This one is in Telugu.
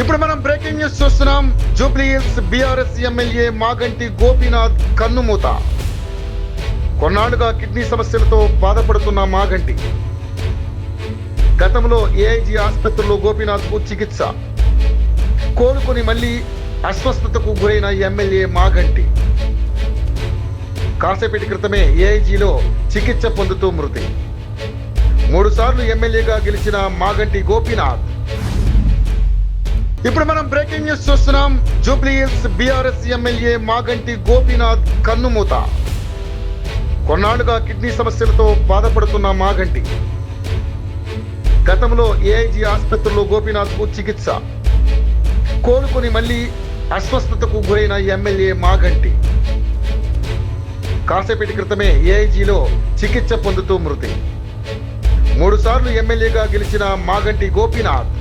ఇప్పుడు మనం బ్రేకింగ్ న్యూస్ చూస్తున్నాం. జూబ్లీ హిల్స్ బీఆర్ఎస్ ఎమ్మెల్యే మాగంటి గోపీనాథ్ కన్నుమూత. కొన్నాళ్లుగా కిడ్నీ సమస్యలతో బాధపడుతున్న మాగంటి గతంలో ఏఐజీ ఆసుపత్రిలో గోపీనాథ్కు చికిత్స కోలుకొని మళ్లీ అస్వస్థతకు గురైన ఎమ్మెల్యే మాగంటి కాసేపటి క్రితమే ఏఐజీలో చికిత్స పొందుతూ మృతి. 3 సార్లు ఎమ్మెల్యేగా గెలిచిన మాగంటి గోపీనాథ్. ఇప్పుడు మనం బ్రేకింగ్ న్యూస్ చూస్తున్నాం. జూబ్లీ హిల్స్ బీఆర్ఎస్ ఎమ్మెల్యే మాగంటి గోపీనాథ్ కన్నుమూత. కొన్నాళ్లుగా కిడ్నీ సమస్యలతో బాధపడుతున్న మాగంటి గతంలో ఏఐజీ ఆసుపత్రిలో గోపీనాథ్కు చికిత్స కోలుకొని మళ్లీ అస్వస్థతకు గురైన ఎమ్మెల్యే మాగంటి కాసేపటి క్రితమే ఏఐజీలో చికిత్స పొందుతూ మృతి. 3 సార్లు ఎమ్మెల్యేగా గెలిచిన మాగంటి గోపీనాథ్